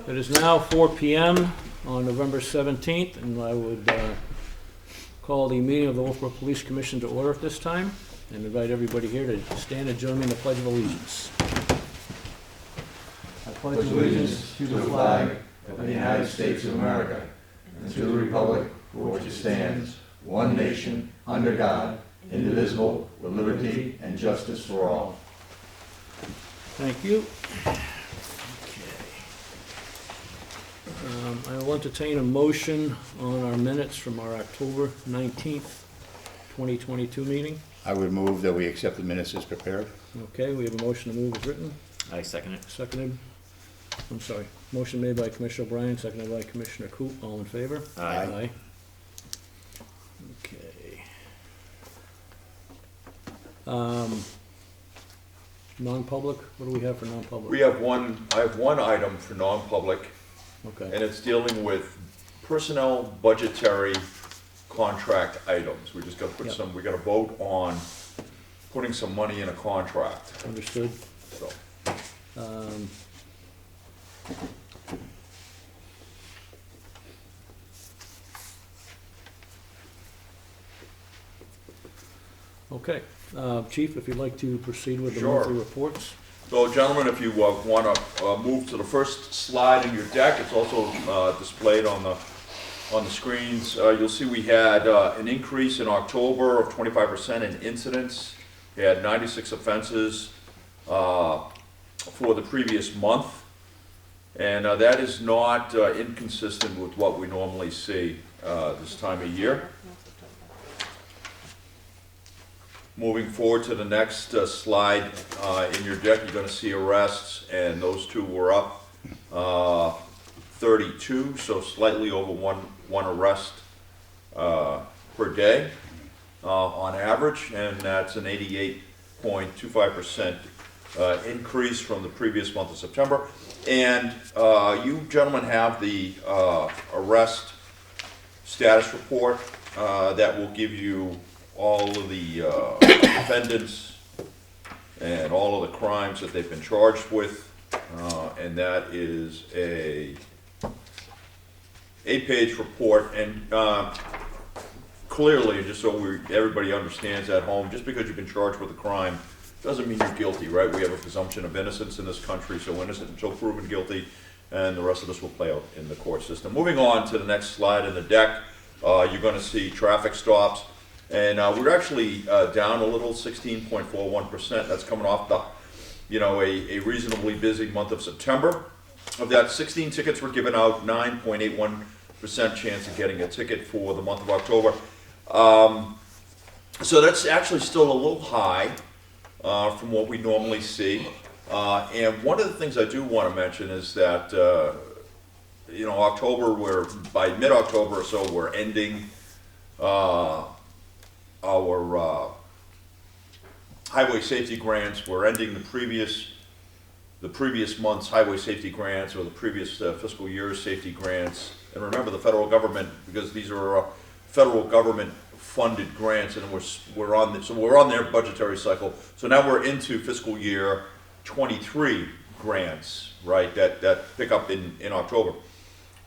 It is now 4 p.m. on November 17th, and I would call the meeting of the Wolfeboro Police Commission to order at this time, and invite everybody here to stand and join me in the Pledge of Allegiance. I pledge allegiance to the flag of the United States of America and to the republic for which it stands, one nation, under God, indivisible, with liberty and justice for all. Thank you. I will entertain a motion on our minutes from our October 19th, 2022 meeting. I would move that we accept the minutes as prepared. Okay, we have a motion to move as written. I second it. Seconded. I'm sorry. Motion made by Commissioner O'Brien, seconded by Commissioner Coop. All in favor? Aye. Okay. Non-public, what do we have for non-public? We have I have one item for non-public, Okay. and it's dealing with personnel budgetary contract items. We just got to put we got to vote on putting some money in a contract. Understood. So, Okay. Chief, if you'd like to proceed with the Sure. monthly reports. so gentlemen, if you want to move to the first slide in your deck, it's also displayed on the screens. You'll see we had an increase in October of 25% in incidents. We had 96 offenses for the previous month, and that is not inconsistent with what we normally see this time of year. Moving forward to the next slide in your deck, you're going to see arrests, and those two were up 32, so slightly over one arrest per day on average, and that's an 88.25% increase from the previous month of September. And you gentlemen have the arrest status report that will give you all of the defendants and all of the crimes that they've been charged with, and that is a 8-page report. And clearly, just so everybody understands at home, just because you've been charged with a crime doesn't mean you're guilty, right? We have a presumption of innocence in this country, so innocent until proven guilty, and the rest of this will play out in the court system. Moving on to the next slide in the deck, you're going to see traffic stops. And we're actually down a little, 16.41%. That's coming off a reasonably busy month of September. Of that, 16 tickets were given out, 9.81% chance of getting a ticket for the month of October. So that's actually still a little high from what we normally see. And one of the things I do want to mention is that, October, by mid-October or so, we're ending our highway safety grants. We're ending the previous month's highway safety grants, or the previous fiscal year's safety grants. And remember, the federal government, because these are federal government funded grants, and we're on their budgetary cycle. So now we're into fiscal year 23 grants, right? That pick up in October.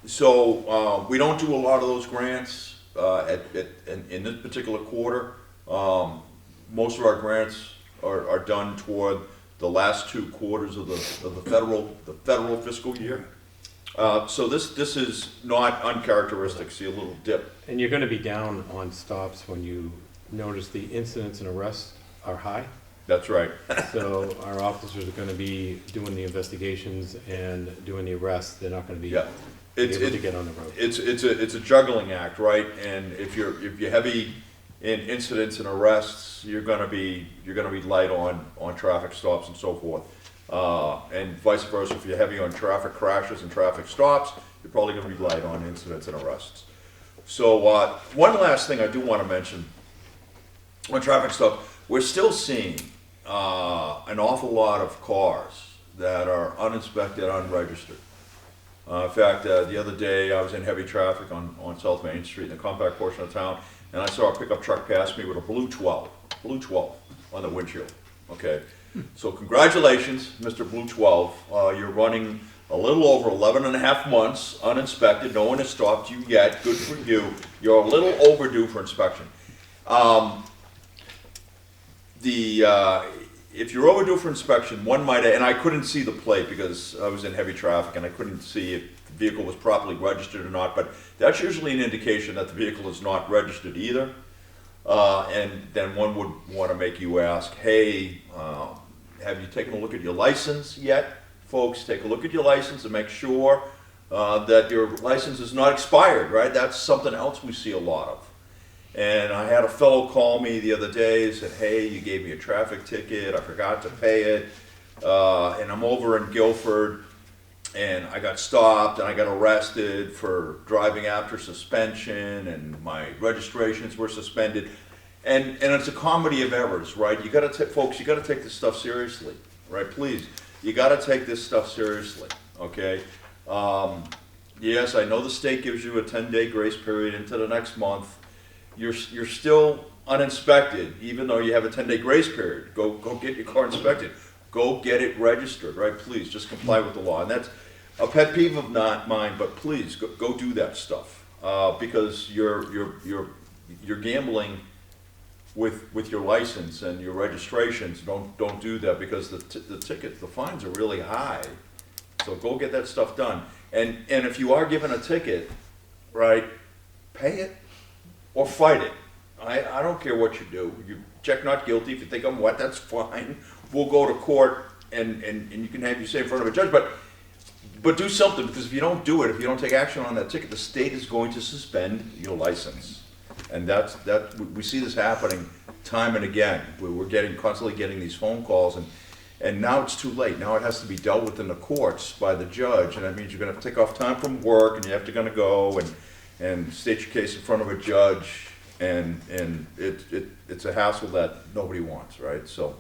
So we don't do a lot of those grants in this particular quarter. Most of our grants are done toward the last 2 quarters of the federal fiscal year. So this is not uncharacteristic. See a little dip. And you're going to be down on stops when you notice the incidents and arrests are high. That's right. So our officers are going to be doing the investigations and doing the arrests. They're not going to be able to get on the road. It's a juggling act, right? And if you're heavy in incidents and arrests, you're gonna be light on traffic stops and so forth. And vice versa, if you're heavy on traffic crashes and traffic stops, you're probably gonna be light on incidents and arrests. So one last thing I do want to mention on traffic stuff, we're still seeing an awful lot of cars that are uninspected, unregistered. In fact, the other day I was in heavy traffic on South Main Street in the compact portion of town, and I saw a pickup truck pass me with a blue 12 on the windshield. Okay, so congratulations, Mr. Blue 12. You're running a little over 11 and a half months uninspected. No one has stopped you yet. Good for you. You're a little overdue for inspection. If you're overdue for inspection, one might, and I couldn't see the plate because I was in heavy traffic and I couldn't see if the vehicle was properly registered or not, but that's usually an indication that the vehicle is not registered either. And then one would want to make you ask, hey, have you taken a look at your license yet? Folks, take a look at your license and make sure that your license is not expired, right? That's something else we see a lot of. And I had a fellow call me the other day and said, hey, you gave me a traffic ticket, I forgot to pay it, and I'm over in Guilford, and I got stopped and I got arrested for driving after suspension, and my registrations were suspended. And it's a comedy of errors, right? You gotta folks, you gotta take this stuff seriously, right? Please, you gotta take this stuff seriously, okay? Yes, I know the state gives you a 10-day grace period into the next month. You're still uninspected, even though you have a 10-day grace period. Go get your car inspected. Go get it registered, right? Please, just comply with the law. And that's a pet peeve of not mine, but please go do that stuff because you're gambling with your license and your registrations. Don't do that because the tickets, the fines are really high. So go get that stuff done. And if you are given a ticket, right, pay it. Or fight it. I don't care what you do. You check not guilty. If you think I'm what, that's fine. We'll go to court and you can have you say in front of a judge. But do something, because if you don't do it, if you don't take action on that ticket, the state is going to suspend your license. And we see this happening time and again. We're constantly getting these phone calls, and now it's too late. Now it has to be dealt with in the courts by the judge, and that means you're going to have to take off time from work, and you have to go and state your case in front of a judge, and it's a hassle that nobody wants, right? So,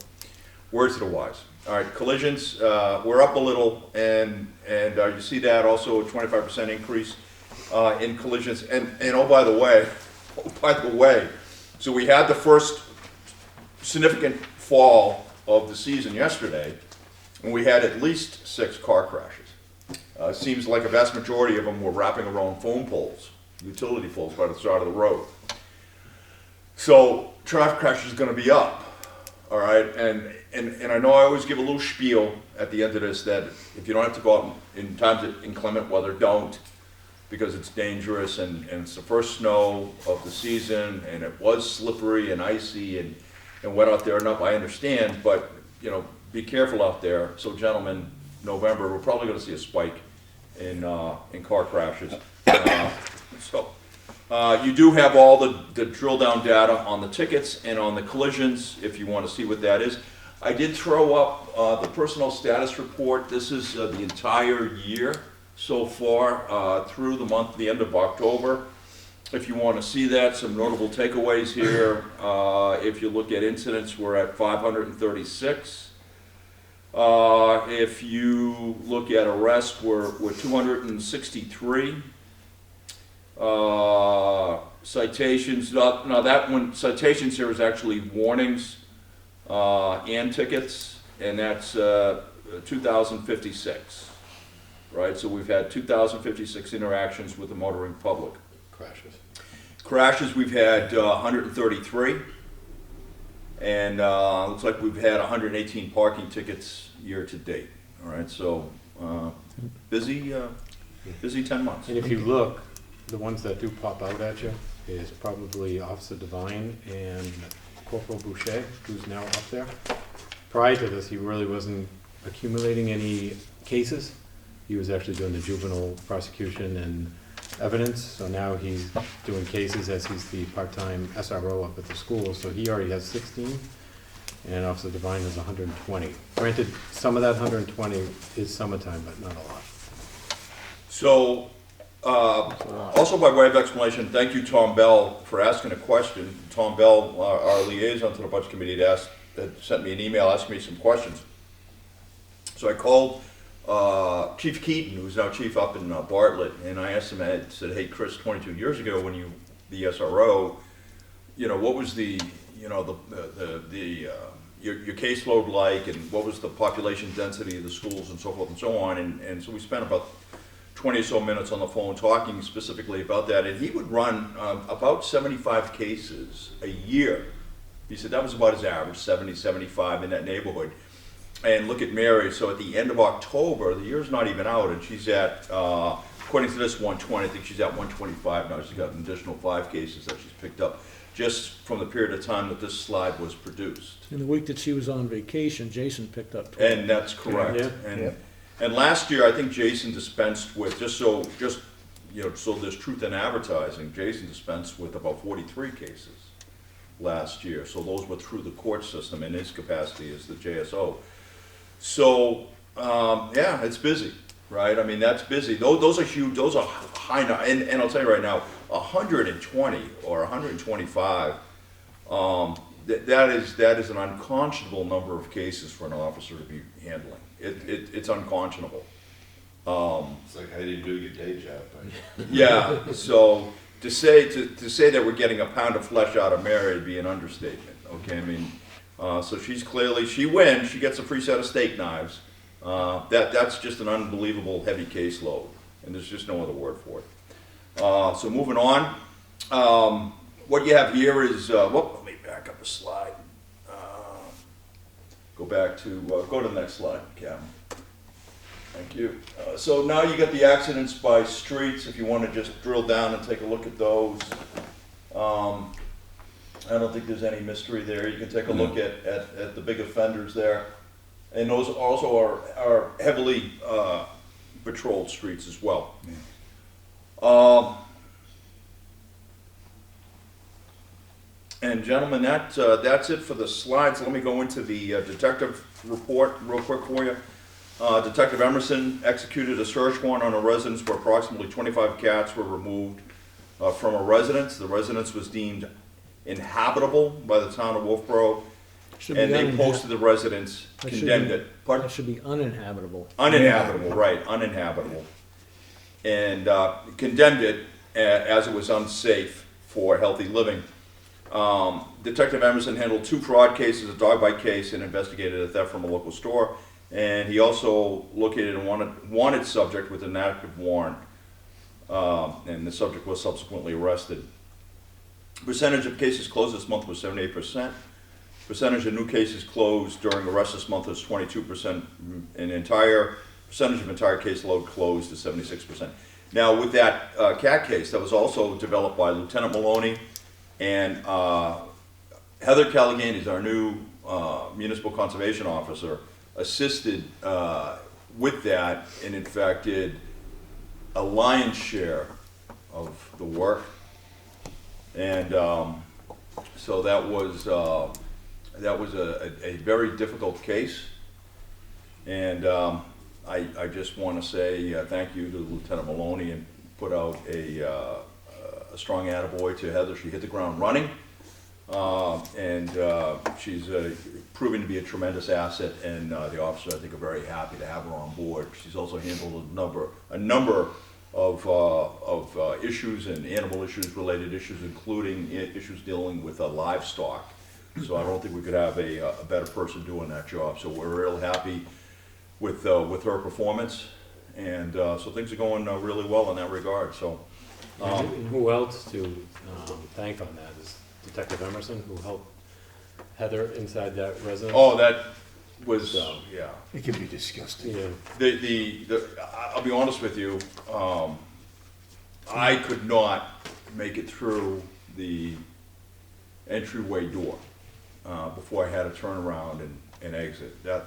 words to the wise. All right, collisions, we're up a little, and you see that also a 25% increase in collisions. And oh by the way, so we had the first significant fall of the season yesterday, and we had at least 6 car crashes. Seems like a vast majority of them were wrapping around phone poles. Utility poles by the side of the road. So traffic crash is going to be up, all right? And I know I always give a little spiel at the end of this that if you don't have to go out in times of inclement weather, don't, because it's dangerous and it's the first snow of the season and it was slippery and icy and wet out there enough. I understand, but be careful out there. So gentlemen, November, we're probably going to see a spike in car crashes. You do have all the drill down data on the tickets and on the collisions if you want to see what that is. I did throw up the personnel status report. This is the entire year so far through the end of October. If you want to see that, some notable takeaways here. If you look at incidents, we're at 536. If you look at arrests, we're 263. Citations, now that one, citations here is actually warnings and tickets, and that's 2,056, right? So we've had 2,056 interactions with the motoring public. Crashes we've had 133, and looks like we've had 118 parking tickets year to date, all right? So busy 10 months. And if you look, the ones that do pop out at you is probably Officer Devine and Corporal Boucher, who's now up there. Prior to this, he really wasn't accumulating any cases. He was actually doing the juvenile prosecution and evidence, so now he's doing cases as he's the part-time SRO up at the school, so he already has 16, and Officer Devine has 120. Granted, some of that 120 is summertime, but not a lot. So, also by way of explanation, thank you, Tom Bell, for asking a question. Tom Bell, our liaison to the Budget Committee, had sent me an email asking me some questions. So I called Chief Keaton, who's now chief up in Bartlett, and I asked him, I said, hey, Chris, 22 years ago when the SRO, what was the your caseload like, and what was the population density of the schools and so forth and so on. And so we spent about 20 or so minutes on the phone talking specifically about that. And he would run about 75 cases a year. He said that was about his average, 70, 75 in that neighborhood. And look at Mary, so at the end of October, the year's not even out, and she's at, according to this 120, I think she's at 125 now. She's got an additional 5 cases that she's picked up just from the period of time that this slide was produced. In the week that she was on vacation, Jason picked up 12. And that's correct. Yeah. And last year, I think Jason dispensed with, so there's truth in advertising, Jason dispensed with about 43 cases last year. So those were through the court system in his capacity as the JSO. So, yeah, it's busy, right? I mean, that's busy. Those are huge, those are high, and I'll tell you right now, 120 or 125, that is an unconscionable number of cases for an officer to be handling. It's unconscionable. It's like, how do you do your day job? Right? Yeah, so to say that we're getting a pound of flesh out of Mary would be an understatement, okay? I mean, so she wins, she gets a free set of steak knives. That's just an unbelievable heavy caseload, and there's just no other word for it. So moving on, what you have here is, let me back up a slide. Go to the next slide, Cam. Thank you. So now you got the accidents by streets, if you want to just drill down and take a look at those. I don't think there's any mystery there. You can take a look at the big offenders there. And those also are heavily patrolled streets as well. And gentlemen, that's it for the slides. Let me go into the detective report real quick for you. Detective Emerson executed a search warrant on a residence where approximately 25 cats were removed from a residence. The residence was deemed inhabitable by the town of Wolfeboro, and they posted the residence, condemned it. Pardon? That should be uninhabitable. Uninhabitable, right, uninhabitable. And condemned it as it was unsafe for healthy living. Detective Emerson handled 2 fraud cases, a dog bite case, and investigated a theft from a local store. And he also located a wanted subject with an active warrant, and the subject was subsequently arrested. Percentage of cases closed this month was 78%. Percentage of new cases closed during arrest this month was 22%, and percentage of entire caseload closed is 76%. Now, with that cat case, that was also developed by Lieutenant Maloney, and Heather Callaghan is our new municipal conservation officer, assisted with that, and in fact did a lion's share of the work. And so that was a very difficult case, and I just want to say thank you to Lieutenant Maloney, and put out a strong attaboy to Heather. She hit the ground running, and she's proven to be a tremendous asset, and the officers, I think, are very happy to have her on board. She's also handled a number of issues and animal issues, related issues, including issues dealing with livestock. So I don't think we could have a better person doing that job. So we're real happy with her performance, and so things are going really well in that regard. So. And who else to thank on that is Detective Emerson, who helped Heather inside that residence. Oh, that was yeah. It can be disgusting. Yeah. I'll be honest with you. I could not make it through the entryway door before I had to turn around and exit. It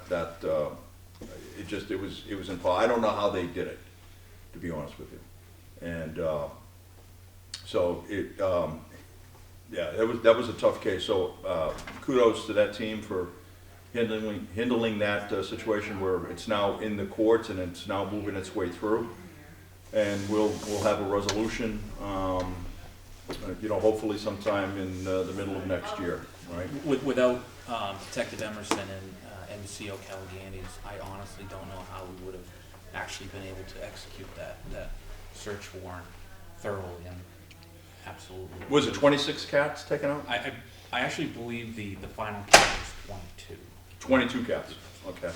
was impossible. I don't know how they did it, to be honest with you. And so that was a tough case. So kudos to that team for handling that situation, where it's now in the courts and it's now moving its way through, and we'll have a resolution, hopefully sometime in the middle of next year, right? Without Detective Emerson and MCO Callaghanis, I honestly don't know how we would have actually been able to execute that search warrant thoroughly. And absolutely. Was it 26 cats taken out? I actually believe the final count was 22. 22 cats, okay.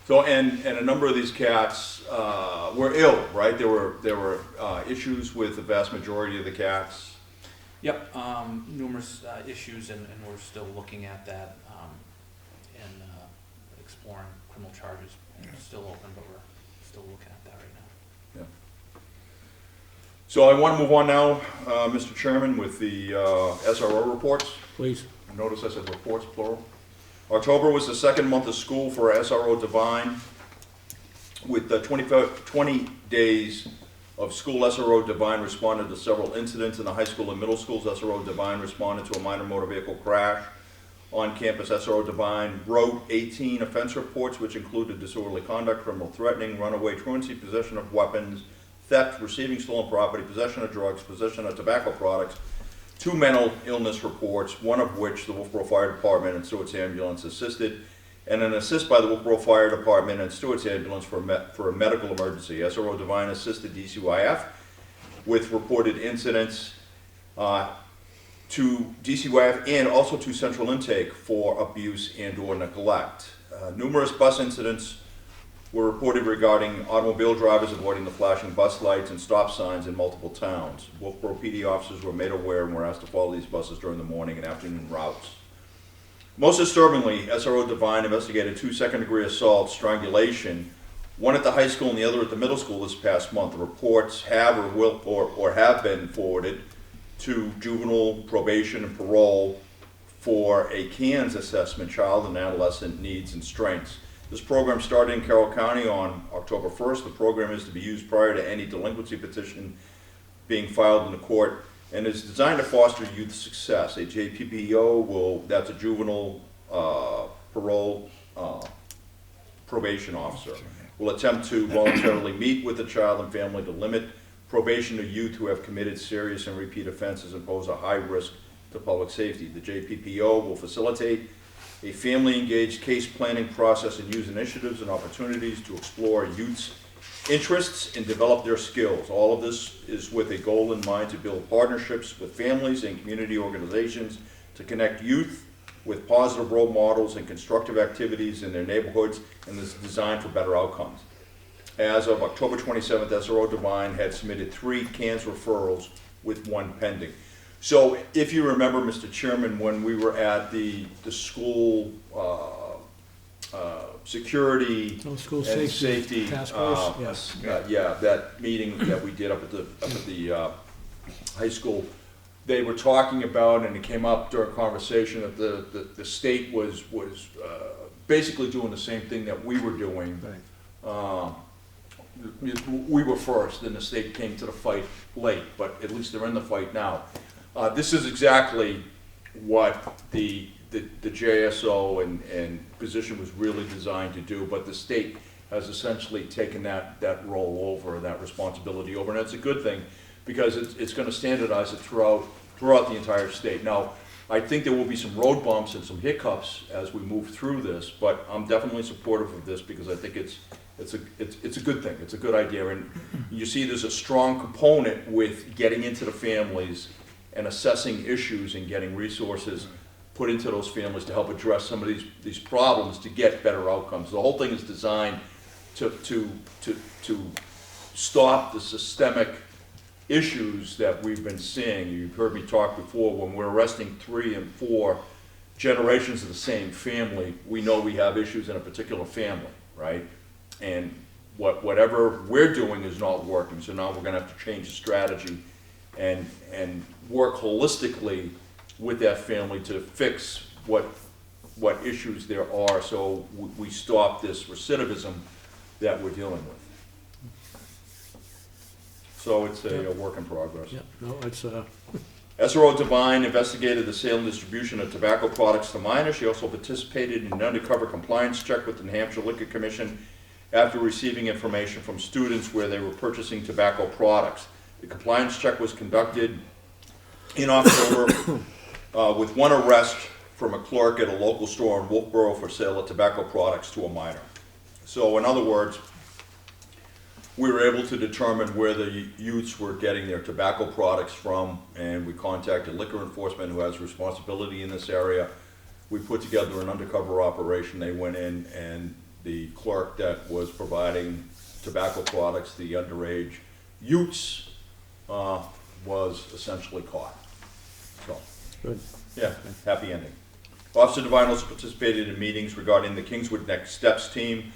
So, and a number of these cats were ill, right? There were issues with the vast majority of the cats. Yep, numerous issues, and we're still looking at that and exploring criminal charges. It's still open, but we're still looking at that right now. Yeah. So I want to move on now, Mr. Chairman, with the SRO reports. Please. Notice I said reports, plural. October was the second month of school for SRO Divine. With 20 days of school, SRO Divine responded to several incidents in the high school and middle schools. SRO Divine responded to a minor motor vehicle crash on campus. SRO Divine wrote 18 offense reports, which included disorderly conduct, criminal threatening, runaway truancy, possession of weapons, theft, receiving stolen property, possession of drugs, possession of tobacco products, 2 mental illness reports, one of which the Wolfeboro Fire Department and Stewart's Ambulance assisted, and an assist by the Wolfeboro Fire Department and Stewart's Ambulance for a medical emergency. SRO Divine assisted DCYF with reported incidents to DCYF and also to Central Intake for abuse and or neglect. Numerous bus incidents were reported regarding automobile drivers avoiding the flashing bus lights and stop signs in multiple towns. Wolfeboro PD officers were made aware and were asked to follow these buses during the morning and afternoon routes. Most disturbingly, SRO Divine investigated 2 second-degree assaults, strangulation, one at the high school and the other at the middle school this past month. The reports have or will or have been forwarded to juvenile probation and parole for a CANS assessment, child and adolescent needs and strengths. This program started in Carroll County on October 1st. The program is to be used prior to any delinquency petition being filed in the court and is designed to foster youth success. A JPPO that's a juvenile parole probation officer, will attempt to voluntarily meet with the child and family to limit probation to youth who have committed serious and repeat offenses and pose a high risk to public safety. The JPPO will facilitate a family-engaged case planning process and use initiatives and opportunities to explore youth's interests and develop their skills. All of this is with a goal in mind to build partnerships with families and community organizations to connect youth with positive role models and constructive activities in their neighborhoods, and is designed for better outcomes. As of October 27th, SRO Divine had submitted 3 CANS referrals with 1 pending. So if you remember, Mr. Chairman, when we were at the school security School and safety safety task force, yes. yeah, that meeting that we did up at the high school, they were talking about, and it came up during conversation, that the state was basically doing the same thing that we were doing. Right. We were first, then the state came to the fight late, but at least they're in the fight now. This is exactly what the JSO and position was really designed to do, but the state has essentially taken that role over, that responsibility over, and it's a good thing because it's going to standardize it throughout the entire state. Now, I think there will be some road bumps and some hiccups as we move through this, but I'm definitely supportive of this because I think it's a good thing. It's a good idea, and you see there's a strong component with getting into the families and assessing issues and getting resources put into those families to help address some of these problems to get better outcomes. The whole thing is designed to stop the systemic issues that we've been seeing. You've heard me talk before, when we're arresting 3 and 4 generations of the same family, we know we have issues in a particular family, right? And whatever we're doing is not working, so now we're gonna have to change the strategy and work holistically with that family to fix what issues there are, so we stop this recidivism that we're dealing with. So it's a work in progress. Yeah, no, it's, SRO Divine investigated the sale and distribution of tobacco products to minors. She also participated in an undercover compliance check with the New Hampshire Liquor Commission after receiving information from students where they were purchasing tobacco products. The compliance check was conducted in October with 1 arrest from a clerk at a local store in Wolfeboro for sale of tobacco products to a minor. So in other words, we were able to determine where the youths were getting their tobacco products from, and we contacted liquor enforcement, who has responsibility in this area. We put together an undercover operation. They went in, and the clerk that was providing tobacco products, the underage youths, was essentially caught. So, Good. yeah, happy ending. Officer Devine also participated in meetings regarding the Kingswood Next Steps team.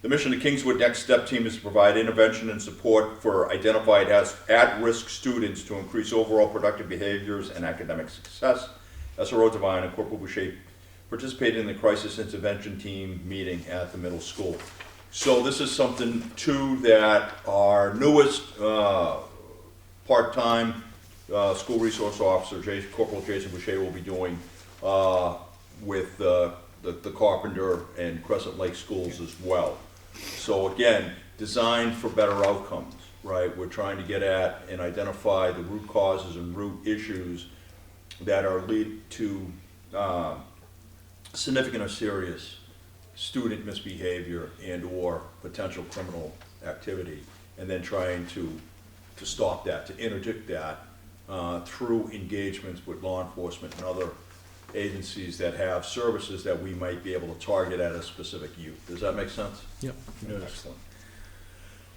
The mission of the Kingswood Next Step team is to provide intervention and support for identified as at-risk students to increase overall productive behaviors and academic success. SRO Devine and Corporal Boucher participated in the crisis intervention team meeting at the middle school. So this is something too that our newest part-time school resource officer, Corporal Jason Boucher, will be doing with the Carpenter and Crescent Lake schools as well. So again, designed for better outcomes, right? We're trying to get at and identify the root causes and root issues that are lead to significant or serious student misbehavior and or potential criminal activity, and then trying to stop that, to interdict that through engagements with law enforcement and other agencies that have services that we might be able to target at a specific youth. Does that make sense? Yep. Excellent.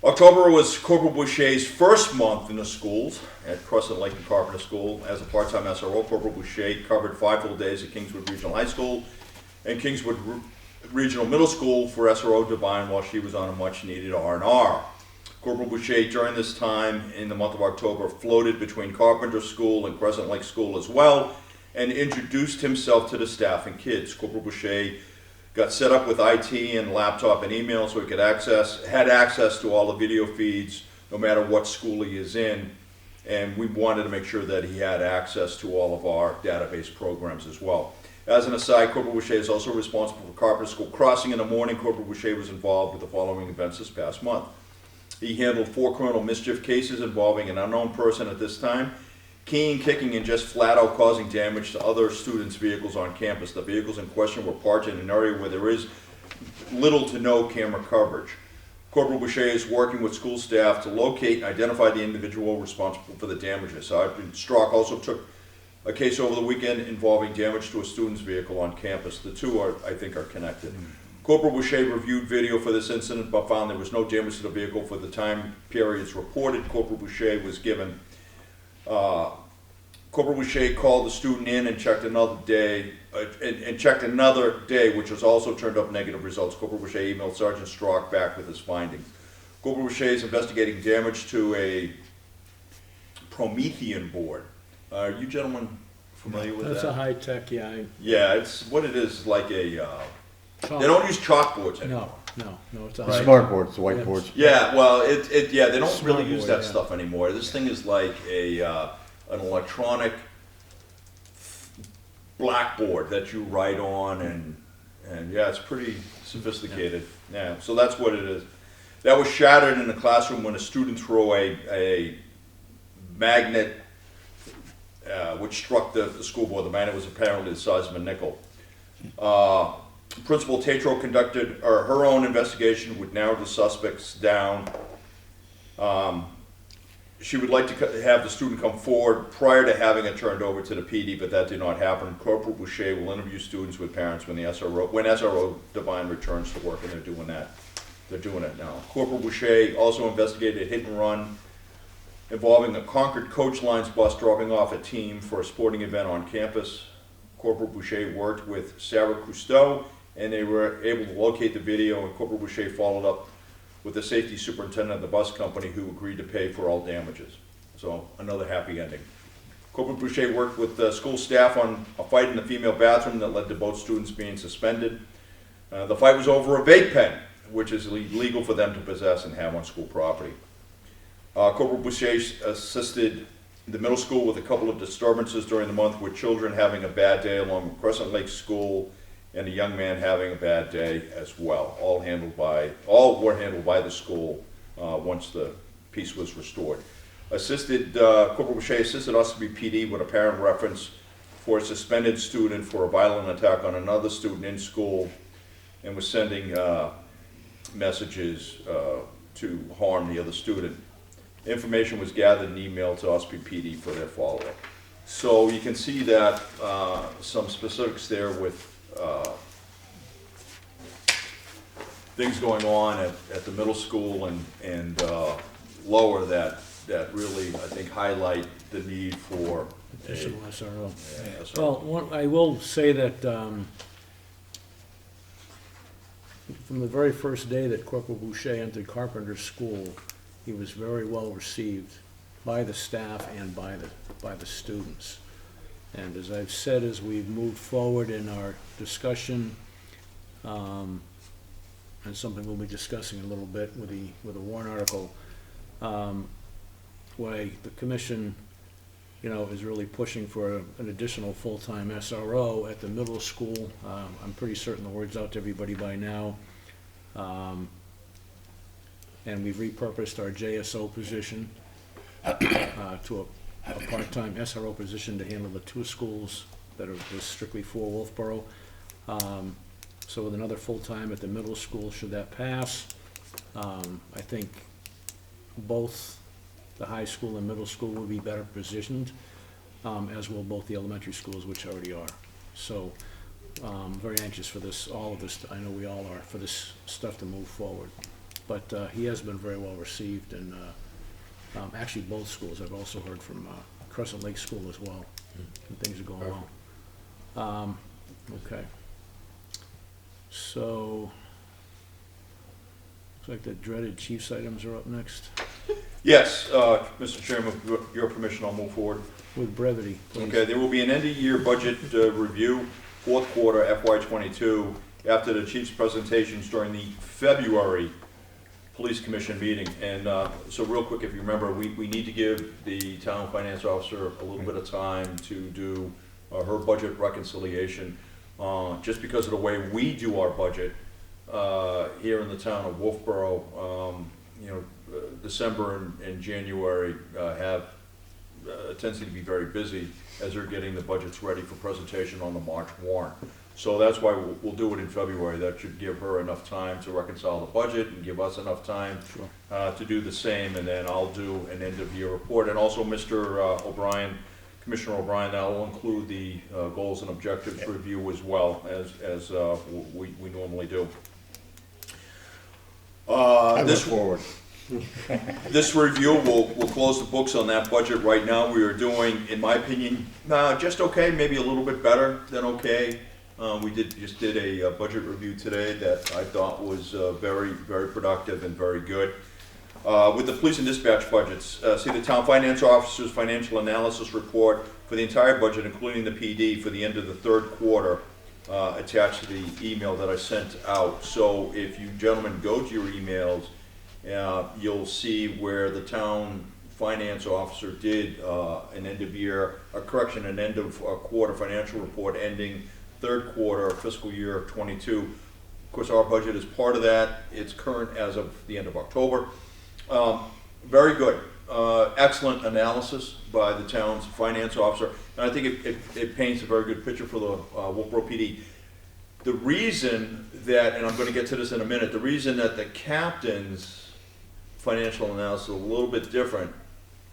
October was Corporal Boucher's first month in the schools at Crescent Lake and Carpenter School. As a part-time SRO, Corporal Boucher covered 5 full days at Kingswood Regional High School and Kingswood Regional Middle School for SRO Devine while she was on a much-needed R&R. Corporal Boucher, during this time in the month of October, floated between Carpenter School and Crescent Lake School as well, and introduced himself to the staff and kids. Corporal Boucher got set up with IT and laptop and email so he had access to all the video feeds no matter what school he is in, and we wanted to make sure that he had access to all of our database programs as well. As an aside, Corporal Boucher is also responsible for Carpenter School Crossing in the morning. Corporal Boucher was involved with the following events this past month. He handled 4 criminal mischief cases involving an unknown person at this time, keying, kicking, and just flat out causing damage to other students' vehicles on campus. The vehicles in question were parked in an area where there is little to no camera coverage. Corporal Boucher is working with school staff to locate and identify the individual responsible for the damages. Sergeant Strock also took a case over the weekend involving damage to a student's vehicle on campus. The two are, I think, are connected. Corporal Boucher reviewed video for this incident but found there was no damage to the vehicle for the time periods reported. Corporal Boucher was given Corporal Boucher called the student in and checked another day, which was also turned up negative results. Corporal Boucher emailed Sergeant Strock back with his findings. Corporal Boucher is investigating damage to a Promethean board. Are you gentlemen familiar with That's that? a high-tech, yeah. Yeah, it's what it is, like a, Chalk- they don't use chalkboards anymore. No, it's a The high. smart boards, the whiteboards. Yeah, well, yeah, they don't really use Smart that board, yeah. stuff anymore. This thing is like an electronic blackboard that you write on, and yeah, it's pretty sophisticated. Yeah, so that's what it is. That was shattered in the classroom when a student threw a magnet which struck the school board. The magnet was apparently the size of a nickel. Principal Tatro conducted her own investigation, would narrow the suspects down. She would like to have the student come forward prior to having it turned over to the PD, but that did not happen. Corporal Boucher will interview students with parents when SRO Devine returns to work, and they're doing that. They're doing it now. Corporal Boucher also investigated a hit and run involving a Concord Coach Lines bus dropping off a team for a sporting event on campus. Corporal Boucher worked with Sarah Cousteau, and they were able to locate the video, and Corporal Boucher followed up with the safety superintendent of the bus company, who agreed to pay for all damages. So another happy ending. Corporal Boucher worked with school staff on a fight in the female bathroom that led to both students being suspended. The fight was over a vape pen, which is illegal for them to possess and have on school property. Corporal Boucher assisted the middle school with a couple of disturbances during the month, with children having a bad day along with Crescent Lake School and a young man having a bad day as well. All were handled by the school once the peace was restored. Corporal Boucher assisted Ossipee PD with a parent reference for a suspended student for a violent attack on another student in school, and was sending messages to harm the other student. Information was gathered and emailed to Osprey PD for their follow-up. So you can see that some specifics there with things going on at the middle school and lower that really, I think, highlight the need for Additional SRO. SRO. Well, I will say that from the very first day that Corporal Boucher entered Carpenter School, he was very well received by the staff and by the students. And as I've said, as we've moved forward in our discussion, and something we'll be discussing a little bit with the warrant article, why the commission, is really pushing for an additional full-time SRO at the middle school. I'm pretty certain the word's out to everybody by now. And we've repurposed our JSO position to a part-time SRO position to handle the 2 schools that are just strictly for Wolfeboro. So with another full-time at the middle school, should that pass, I think both the high school and middle school will be better positioned, as will both the elementary schools, which already are. So, very anxious for this, all of this, I know we all are, for this stuff to move forward. But he has been very well received, and actually both schools. I've also heard from Crescent Lake School as well, and things are going well. Okay. So, looks like the dreaded chief's items are up next. Yes, Mr. Chairman, with your permission, I'll move forward. With brevity, please. Okay, there will be an end-of-year budget review, fourth quarter FY22, after the chief's presentations during the February Police Commission meeting. And so real quick, if you remember, we need to give the town finance officer a little bit of time to do her budget reconciliation. Just because of the way we do our budget here in the town of Wolfeboro, December and January have a tendency to be very busy as they're getting the budgets ready for presentation on the March warrant. So that's why we'll do it in February. That should give her enough time to reconcile the budget and give us enough time to do the same. And then I'll do an end-of-year report. And also, Mr. O'Brien, Commissioner O'Brien, that will include the goals and objectives review as well as we normally do. I look forward. This review will close the books on that budget. Right now, we are doing, in my opinion, just okay, maybe a little bit better than okay. We just did a budget review today that I thought was very, very productive and very good. With the police and dispatch budgets, see the town finance officer's financial analysis report for the entire budget, including the PD, for the end of the third quarter, attached to the email that I sent out. So if you gentlemen go to your emails, you'll see where the town finance officer did an end of quarter financial report ending third quarter fiscal year of 22. Of course, our budget is part of that. It's current as of the end of October. Very good. Excellent analysis by the town's finance officer. And I think it paints a very good picture for the Wolfeboro PD. The reason that, and I'm going to get to this in a minute, the reason that the captain's financial analysis is a little bit different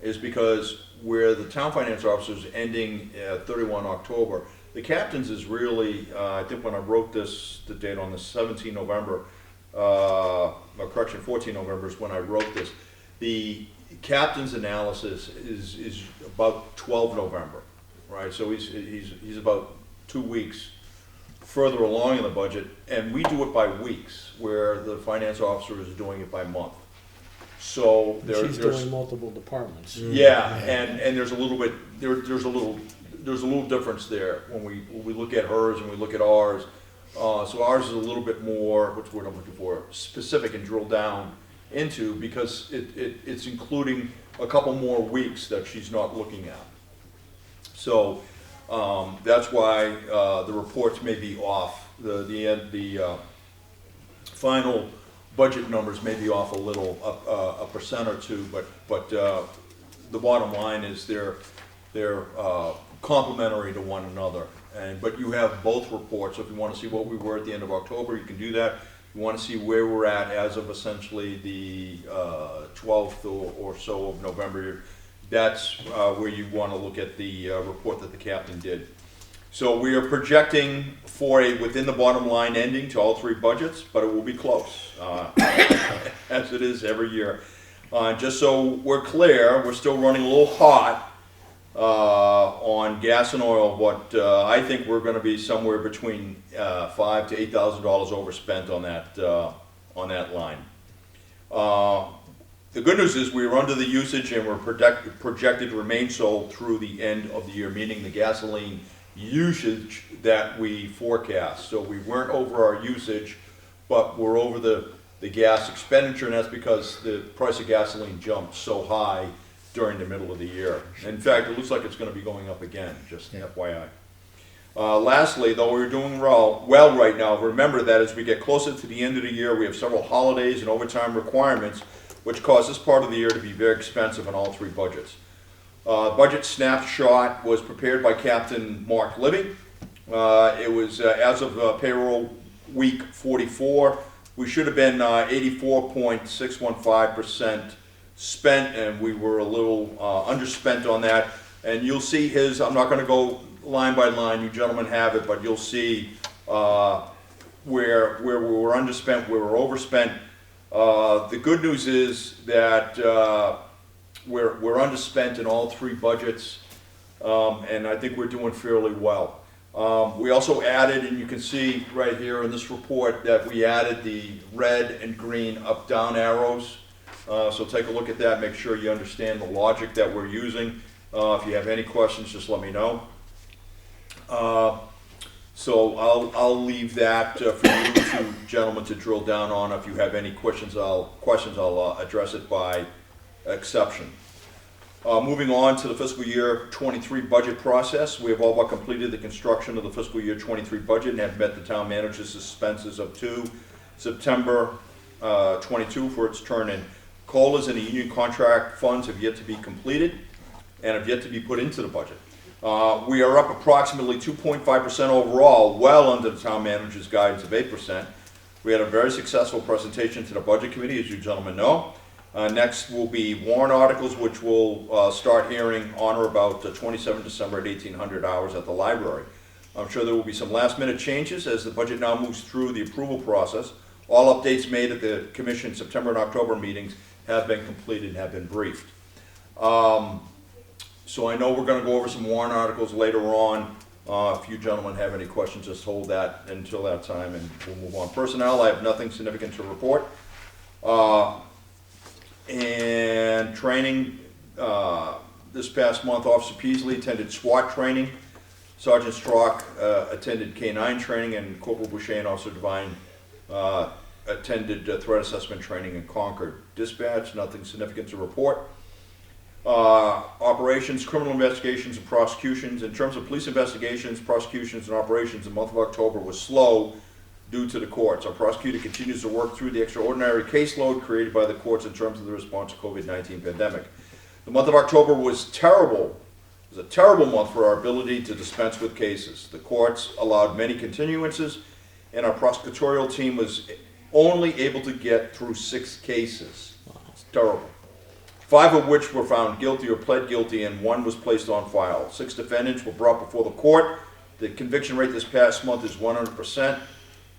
is because where the town finance officer is ending 31 October, the captain's is really, I think when I wrote this, the date on the 17 November, 14 November is when I wrote this. The captain's analysis is about 12 November, right? So he's about 2 weeks further along in the budget, and we do it by weeks, where the finance officer is doing it by month. So She's doing multiple departments. yeah, and there's a little bit there's a little difference there when we look at hers and we look at ours. So ours is a little bit more, what's the word I'm looking for, specific and drilled down into, because it's including a couple more weeks that she's not looking at. So that's why the reports may be off. The final budget numbers may be off a little, a percent or two, but the bottom line is they're complementary to one another. But you have both reports. So if you want to see what we were at the end of October, you can do that. You want to see where we're at as of essentially the 12th or so of November. That's where you want to look at the report that the captain did. So we are projecting for a within the bottom line ending to all three budgets, but it will be close, as it is every year. Just so we're clear, we're still running a little hot on gas and oil, but I think we're going to be somewhere between $5,000 to $8,000 overspent on that line. The good news is we were under the usage and we're projected to remain so through the end of the year, meaning the gasoline usage that we forecast. So we weren't over our usage, but we're over the gas expenditure, and that's because the price of gasoline jumped so high during the middle of the year. In fact, it looks like it's going to be going up again, just FYI. Lastly, though we're doing well right now, remember that as we get closer to the end of the year, we have several holidays and overtime requirements, which cause this part of the year to be very expensive in all three budgets. Budget snapshot was prepared by Captain Mark Libby. It was as of payroll week 44. We should have been 84.615% spent, and we were a little underspent on that. And you'll see his, I'm not going to go line by line, you gentlemen have it, but you'll see where we were underspent, where we were overspent. The good news is that we're underspent in all three budgets, and I think we're doing fairly well. We also added, and you can see right here in this report, that we added the red and green up-down arrows. So take a look at that, make sure you understand the logic that we're using. If you have any questions, just let me know. So I'll leave that for you two gentlemen to drill down on. If you have any questions, I'll address it by exception. Moving on to the fiscal year 23 budget process, we have all but completed the construction of the fiscal year 23 budget and have met the town manager's expenses up to September 22 for its turn in. COLAs and the union contract funds have yet to be completed and have yet to be put into the budget. We are up approximately 2.5% overall, well under the town manager's guidance of 8%. We had a very successful presentation to the budget committee, as you gentlemen know. Next will be warrant articles, which will start hearing on or about 27 December at 1800 hours at the library. I'm sure there will be some last minute changes as the budget now moves through the approval process. All updates made at the Commission September and October meetings have been completed and have been briefed. So I know we're going to go over some warrant articles later on. If you gentlemen have any questions, just hold that until that time and we'll move on. Personnel, I have nothing significant to report. And training, this past month, Officer Peasley attended SWAT training. Sergeant Strock attended K-9 training, and Corporal Boucher and Officer Devine attended threat assessment training in Concord. Dispatch, nothing significant to report. Operations, criminal investigations, and prosecutions. In terms of police investigations, prosecutions, and operations, the month of October was slow due to the courts. Our prosecutor continues to work through the extraordinary caseload created by the courts in terms of the response to COVID-19 pandemic. The month of October was terrible. It was a terrible month for our ability to dispense with cases. The courts allowed many continuances, and our prosecutorial team was only able to get through 6 cases. It's terrible. 5 of which were found guilty or pled guilty, and 1 was placed on file. 6 defendants were brought before the court. The conviction rate this past month is 100%,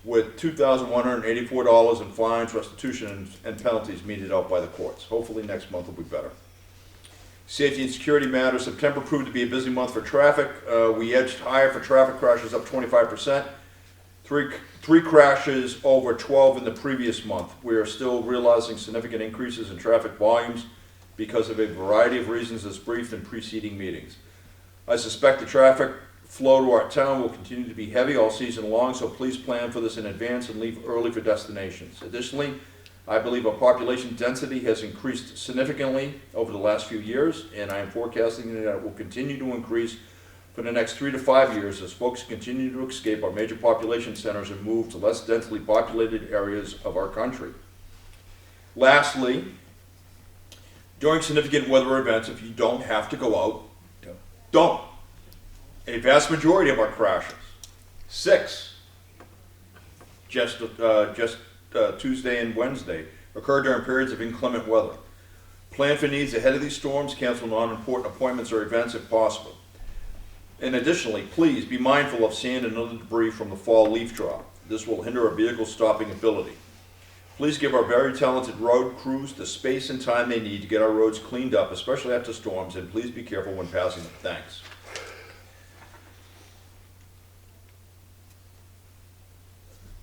with $2,184 in fines, restitution, and penalties meted out by the courts. Hopefully next month will be better. Safety and security matters. September proved to be a busy month for traffic. We edged higher for traffic crashes, up 25%. Three crashes over 12 in the previous month. We are still realizing significant increases in traffic volumes because of a variety of reasons as briefed in preceding meetings. I suspect the traffic flow to our town will continue to be heavy all season long, so please plan for this in advance and leave early for destinations. Additionally, I believe our population density has increased significantly over the last few years, and I am forecasting that it will continue to increase for the next 3 to 5 years as folks continue to escape our major population centers and move to less densely populated areas of our country. Lastly, during significant weather events, if you don't have to go out, don't. A vast majority of our crashes, 6, just Tuesday and Wednesday occur during periods of inclement weather. Plan for needs ahead of these storms, cancel non-important appointments or events if possible. And additionally, please be mindful of sand and other debris from the fall leaf drop. This will hinder our vehicle stopping ability. Please give our very talented road crews the space and time they need to get our roads cleaned up, especially after storms, and please be careful when passing them. Thanks.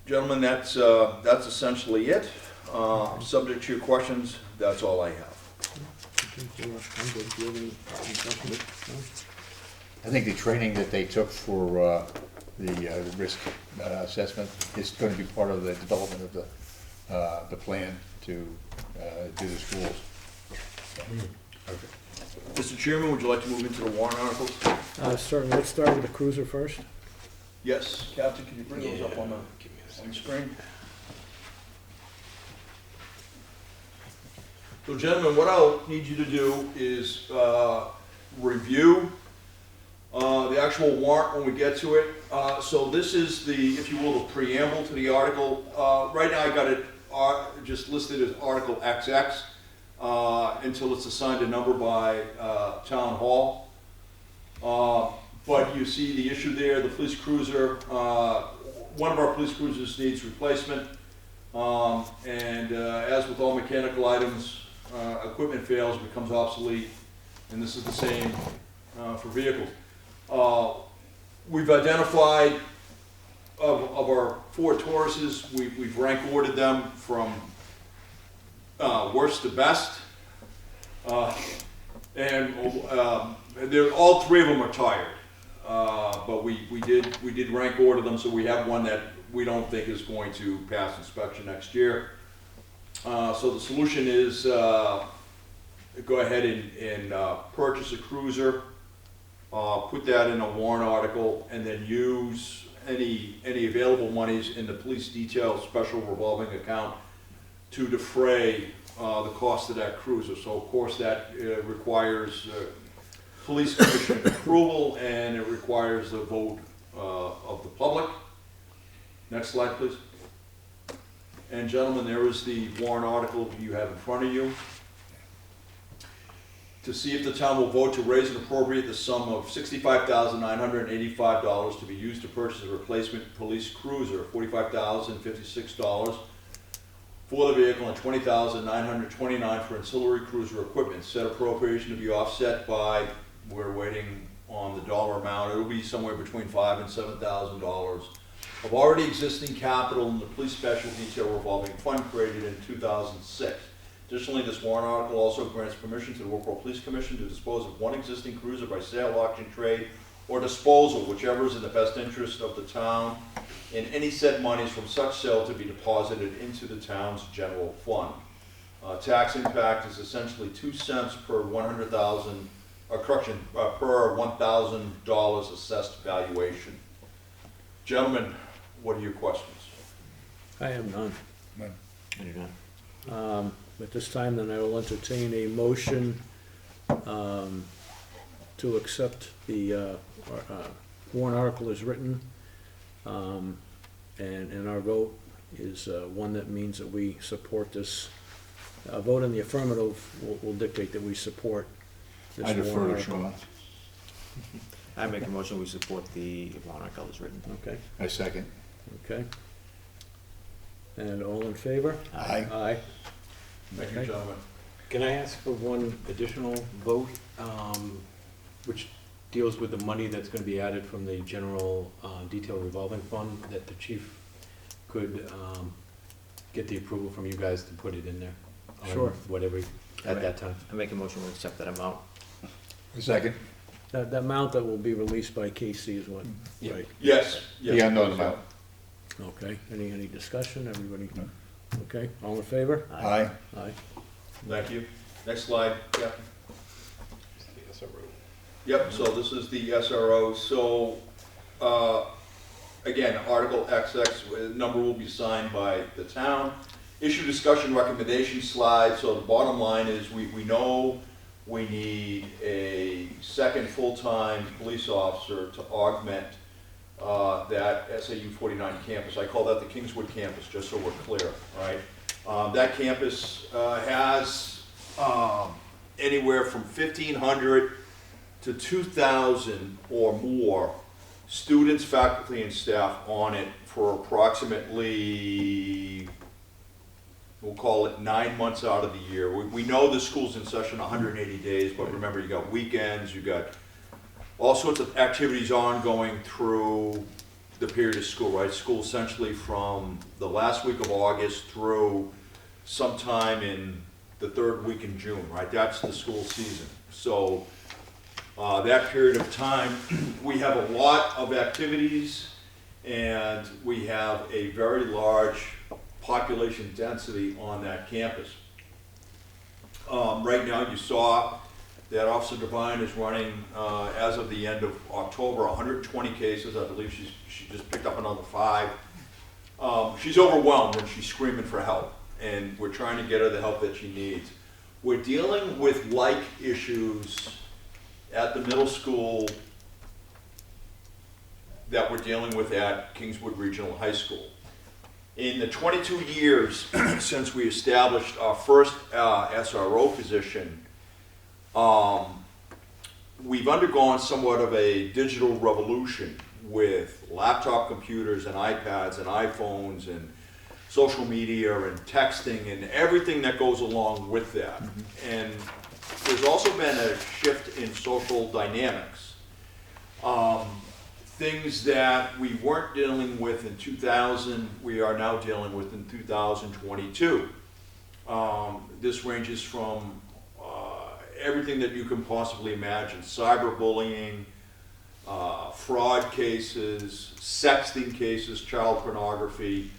Gentlemen, that's essentially it. Subject to your questions, that's all I have. I'm good. Do you have any questions? No? I think the training that they took for the risk assessment is going to be part of the development of the plan to do the schools. Mr. Chairman, would you like to move into the warrant articles? Certainly. Let's start with the cruiser first. Yes, Captain, can you bring those up on the screen? So gentlemen, what I'll need you to do is review the actual warrant when we get to it. So this is the, if you will, the preamble to the article. Right now I got it just listed as Article XX until it's assigned a number by Town Hall. But you see the issue there, the police cruiser, one of our police cruisers needs replacement. And as with all mechanical items, equipment fails, becomes obsolete, and this is the same for vehicles. We've identified of our 4 Tauruses, we've rank ordered them from worst to best. And all 3 of them are tired. But we did rank order them, so we have one that we don't think is going to pass inspection next year. So the solution is go ahead and purchase a cruiser, put that in a warrant article, and then use any available monies in the police detail special revolving account to defray the cost of that cruiser. So of course that requires police commission approval, and it requires a vote of the public. Next slide, please. And gentlemen, there is the warrant article you have in front of you. To see if the town will vote to raise and appropriate the sum of $65,985 to be used to purchase a replacement police cruiser, $45,056 for the vehicle, and $20,929 for ancillary cruiser equipment. Said appropriation to be offset by, we're waiting on the dollar amount, it'll be somewhere between $5,000 and $7,000 of already existing capital in the police special detail revolving fund created in 2006. Additionally, this warrant article also grants permission to the Wolfeboro Police Commission to dispose of one existing cruiser by sale, auction, trade, or disposal, whichever is in the best interest of the town, and any said monies from such sale to be deposited into the town's general fund. Tax impact is essentially 2 cents per 100,000, per $1,000 assessed valuation. Gentlemen, what are your questions? I have none. None. I do not. At this time, then I will entertain a motion to accept the warrant article as written. And our vote is one that means that we support this. A vote in the affirmative will dictate that we support this I warrant defer to article. Sean. I make a motion, we support the warrant article as written. Okay, I second. okay. And all in favor? Aye. Aye. Thank you, Okay. gentlemen. Can I ask for one additional vote, which deals with the money that's gonna be added from the general detail revolving fund, that the chief could get the approval from you guys to put it in there? on Sure. Whatever, at that time. I make a motion, we accept that amount. I second. That amount that will be released by KC is what? Yeah. Right. Yes. The unknown amount. Okay, any discussion, everybody? No. Okay, all in favor? Aye. Aye. Thank you. Next slide, Captain. Yep, so this is the SRO. So, again, Article XX, number will be signed by the town. Issue discussion recommendation slide. So the bottom line is we know we need a second full-time police officer to augment that SAU 49 campus. I call that the Kingswood campus, just so we're clear, right? That campus has anywhere from 1,500 to 2,000 or more students, faculty, and staff on it for approximately, we'll call it 9 months out of the year. We know the school's in session 180 days, but remember, you got weekends, you got all sorts of activities ongoing through the period of school, right? School essentially from the last week of August through sometime in the third week in June, right? That's the school season. So that period of time, we have a lot of activities and we have a very large population density on that campus. Right now, you saw that Officer Devine is running, as of the end of October, 120 cases. I believe she just picked up another 5. She's overwhelmed and she's screaming for help, and we're trying to get her the help that she needs. We're dealing with like issues at the middle school that we're dealing with at Kingswood Regional High School. In the 22 years since we established our first SRO position, we've undergone somewhat of a digital revolution with laptop computers and iPads and iPhones and social media and texting and everything that goes along with that. And there's also been a shift in social dynamics. Things that we weren't dealing with in 2000, we are now dealing with in 2022. This ranges from everything that you can possibly imagine: cyberbullying, fraud cases, sexting cases, child pornography,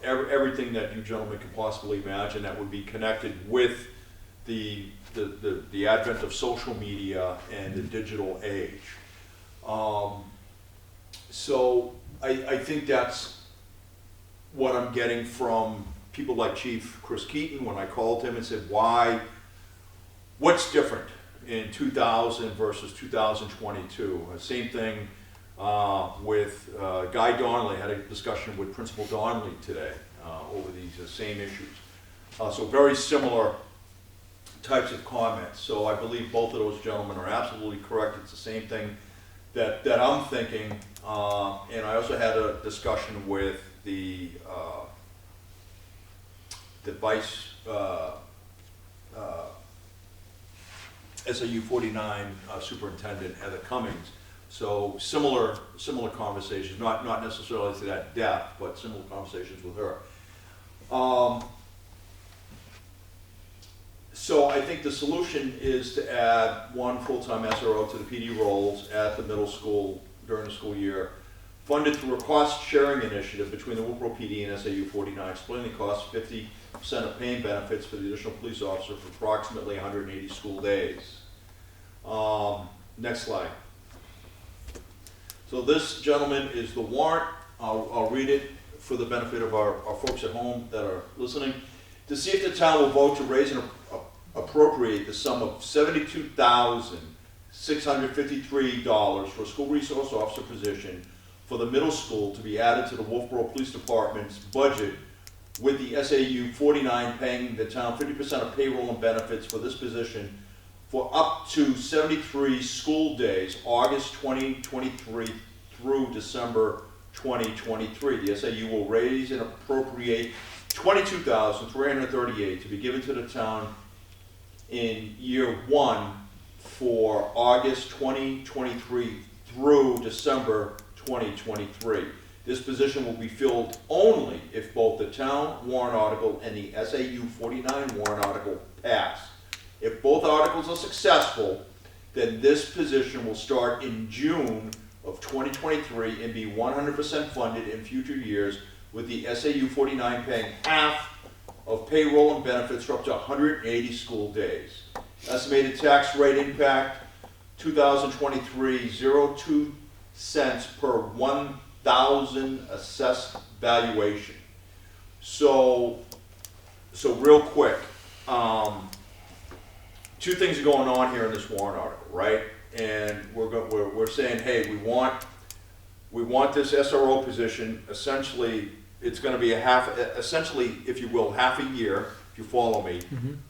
everything that you gentlemen can possibly imagine that would be connected with the advent of social media and the digital age. So I think that's what I'm getting from people like Chief Chris Keaton when I called him and said, what's different in 2000 versus 2022? Same thing with Guy Donnelly. I had a discussion with Principal Donnelly today over these same issues. So very similar types of comments. So I believe both of those gentlemen are absolutely correct. It's the same thing that I'm thinking. And I also had a discussion with the vice SAU 49 superintendent, Heather Cummings. So similar conversations, not necessarily to that depth, but similar conversations with her. So I think the solution is to add 1 full-time SRO to the PD roles at the middle school during the school year, funded through a cost-sharing initiative between the Wolfeboro PD and SAU 49, splitting the cost 50% of paying benefits for the additional police officer for approximately 180 school days. Next slide. So this, gentlemen, is the warrant. I'll read it for the benefit of our folks at home that are listening. To see if the town will vote to raise and appropriate the sum of $72,653 for a school resource officer position for the middle school to be added to the Wolfeboro Police Department's budget, with the SAU 49 paying the town 50% of payroll and benefits for this position for up to 73 school days, August 2023 through December 2023. The SAU will raise and appropriate $22,338 to be given to the town in year 1 for August 2023 through December 2023. This position will be filled only if both the town warrant article and the SAU 49 warrant article pass. If both articles are successful, then this position will start in June of 2023 and be 100% funded in future years, with the SAU 49 paying half of payroll and benefits for up to 180 school days. Estimated tax rate impact, 2023, 0.02 cents per 1,000 assessed valuation. So real quick, 2 things are going on here in this warrant article, right? And we're saying, hey, we want We want this SRO position, essentially, it's gonna be essentially, if you will, half a year, if you follow me,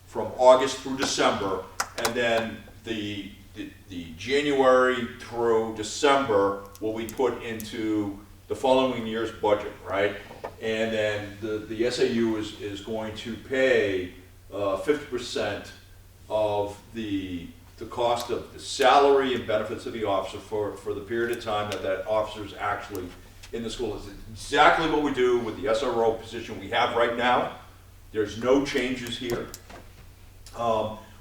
from August through December, and then the January through December will be put into the following year's budget, right? And then the SAU is going to pay 50% of the cost of the salary and benefits of the officer for the period of time that officer is actually in the school. It's exactly what we do with the SRO position we have right now. There's no changes here.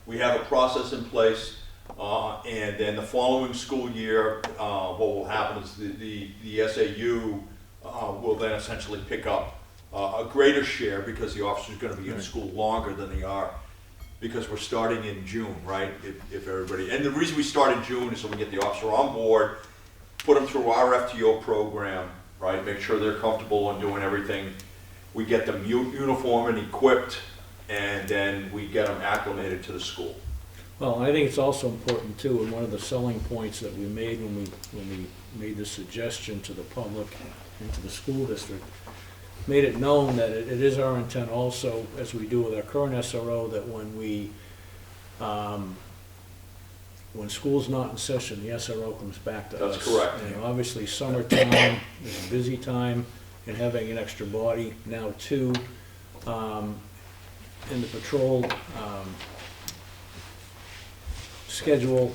We have a process in place, and then the following school year, what will happen is the SAU will then essentially pick up a greater share because the officer's gonna be in school longer than they are, because we're starting in June, right? If everybody, and the reason we start in June is so we get the officer on board, put them through our FTO program, right? Make sure they're comfortable in doing everything. We get them uniform and equipped, and then we get them acclimated to the school. Well, I think it's also important too, and one of the selling points that we made when we made the suggestion to the public and to the school district, made it known that it is our intent also, as we do with our current SRO, that when school's not in session, the SRO comes back to us. That's correct. And obviously, summertime is a busy time, and having an extra body now too, in the patrol schedule,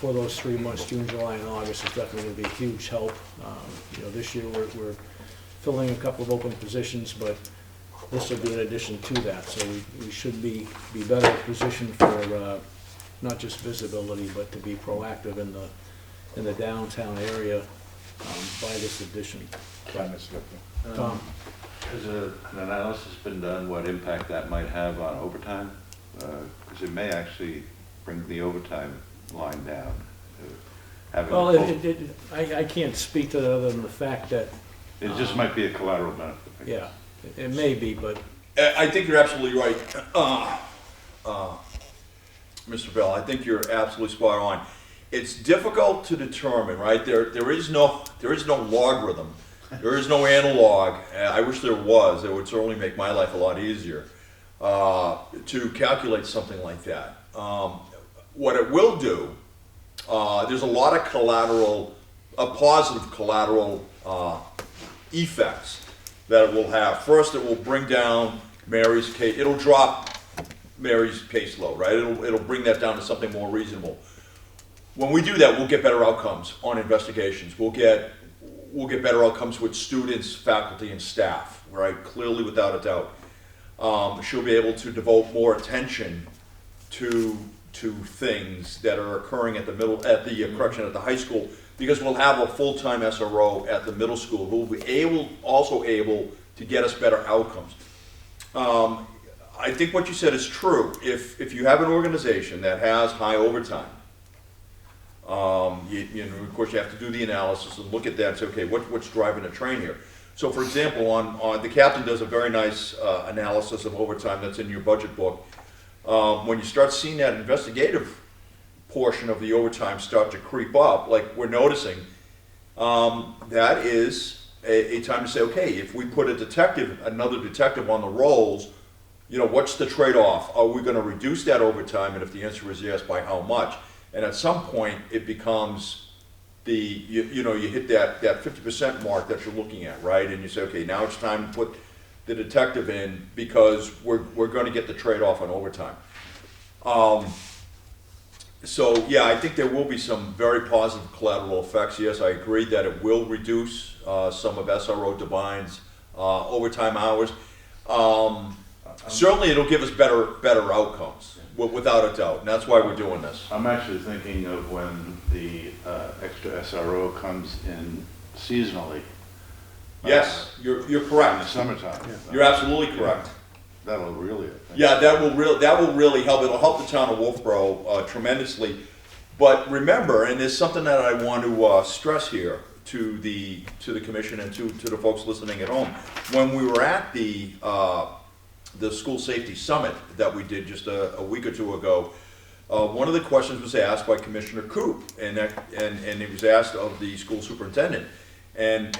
for those 3 months, June, July, and August, is definitely going to be a huge help. This year we're filling a couple of open positions, but this will be in addition to that. So we should be better positioned for not just visibility, but to be proactive in the downtown area by this addition. Tom? Has an analysis been done what impact that might have on overtime? Because it may actually bring the overtime line down. Well, I can't speak to that other than the fact that, It just might be a collateral benefit. yeah, it may be, but I think you're absolutely right, Mr. Bell. I think you're absolutely spot on. It's difficult to determine, right? There is no logarithm. There is no analog. I wish there was. It would certainly make my life a lot easier to calculate something like that. What it will do, there's a lot of positive collateral effects that it will have. First, it will bring down Mary's case. It'll drop Mary's caseload, right? It'll bring that down to something more reasonable. When we do that, we'll get better outcomes on investigations. We'll get better outcomes with students, faculty, and staff, right? Clearly, without a doubt. She'll be able to devote more attention to things that are occurring at the high school, because we'll have a full-time SRO at the middle school who will be also able to get us better outcomes. I think what you said is true. If you have an organization that has high overtime, of course you have to do the analysis and look at that and say, okay, what's driving the train here? So for example, on the captain does a very nice analysis of overtime that's in your budget book. When you start seeing that investigative portion of the overtime start to creep up, like we're noticing, that is a time to say, okay, if we put another detective on the rolls, what's the trade-off? Are we going to reduce that overtime? And if the answer is yes, by how much? And at some point, it becomes you hit that 50% mark that you're looking at, right? And you say, okay, now it's time to put the detective in because we're going to get the trade-off on overtime. So yeah, I think there will be some very positive collateral effects. Yes, I agree that it will reduce some of SRO Divine's overtime hours. Certainly, it'll give us better outcomes, without a doubt, and that's why we're doing this. I'm actually thinking of when the extra SRO comes in seasonally. Yes, you're In the correct. summertime. You're absolutely correct. That'll really affect. Yeah, that will really help. It'll help the town of Wolfeboro tremendously. But remember, and there's something that I want to stress here to the commission and to the folks listening at home. When we were at the school safety summit that we did just a week or two ago, one of the questions was asked by Commissioner Coop, and it was asked of the school superintendent. And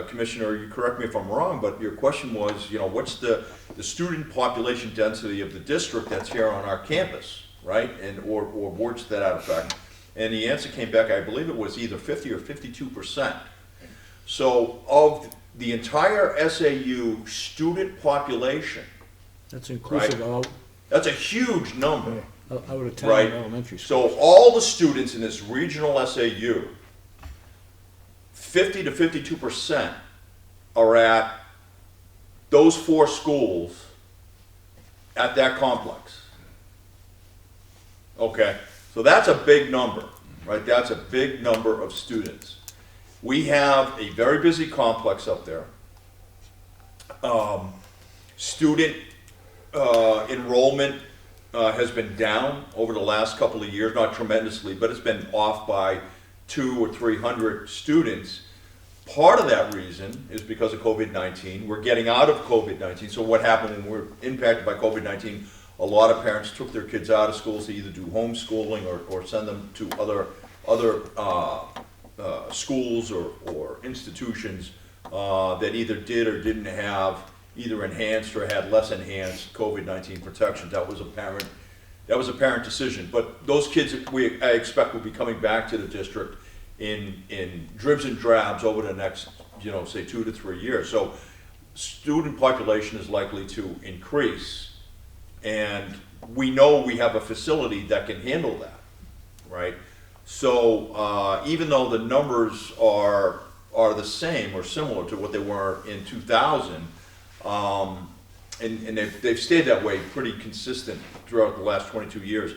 Commissioner, you correct me if I'm wrong, but your question was, you know, what's the student population density of the district that's here on our campus, right? And, or words to that effect. And the answer came back, I believe it was either 50 or 52%. So of the entire SAU student population, That's inclusive of that's a huge number. out of town Right. elementary school. So all the students in this regional SAU, 50 to 52% are at those 4 schools at that complex. Okay, so that's a big number, right? That's a big number of students. We have a very busy complex up there. Student enrollment has been down over the last couple of years, not tremendously, but it's been off by 200 or 300 students. Part of that reason is because of COVID-19. We're getting out of COVID-19. So what happened when we were impacted by COVID-19, a lot of parents took their kids out of schools to either do homeschooling or send them to other schools or institutions that either did or didn't have either enhanced or had less enhanced COVID-19 protection. That was a parent decision. But those kids, I expect, will be coming back to the district in dribs and drabs over the next, you know, say 2 to 3 years. So student population is likely to increase, and we know we have a facility that can handle that, right? So even though the numbers are the same or similar to what they were in 2000, and they've stayed that way pretty consistent throughout the last 22 years,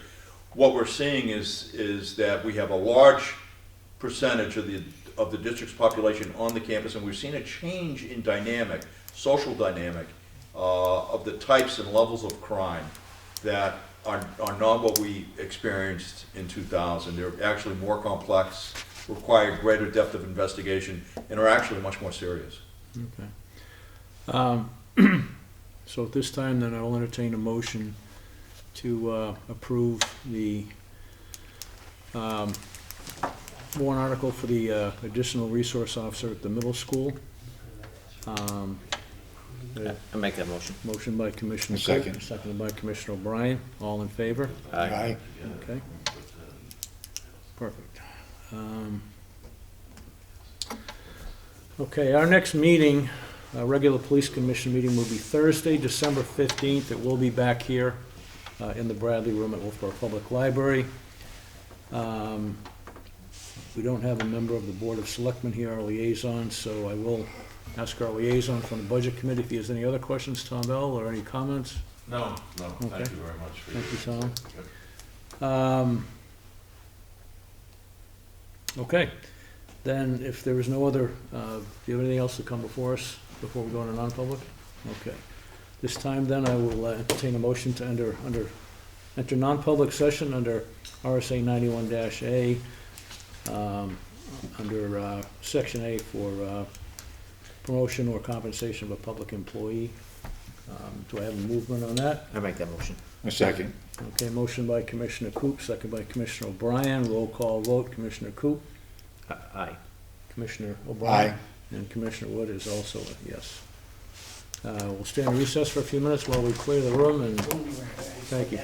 what we're seeing is that we have a large percentage of the district's population on the campus, and we've seen a change in dynamic, social dynamic, of the types and levels of crime that are not what we experienced in 2000. They're actually more complex, require greater depth of investigation, and are actually much more serious. Okay. So at this time, then, I will entertain a motion to approve the warrant article for the additional resource officer at the middle school. I make that motion. Motion by Commissioner Second. Cook, seconded by Commissioner O'Brien. All in favor? Aye. Okay. Perfect. Okay, our next meeting, regular police commission meeting, will be Thursday, December 15th. It will be back here in the Bradley Room at Wolfeboro Public Library. We don't have a member of the Board of Selectmen here, our liaison, so I will ask our liaison from the Budget Committee if he has any other questions, Tom Bell, or any comments? No, Okay. thank you very much. Thank you, Tom. Okay, then if there is no other, do you have anything else to come before us before we go into non-public? Okay. This time then I will entertain a motion to enter non-public session under RSA 91-A, under Section A for promotion or compensation of a public employee. Do I have a movement on that? I make that motion. A second. Okay, motion by Commissioner Coop, second by Commissioner O'Brien. Roll call vote. Commissioner Coop, Aye. Commissioner O'Brien. Aye. And Commissioner Wood is also a yes. We'll stay in recess for a few minutes while we clear the room, and thank you.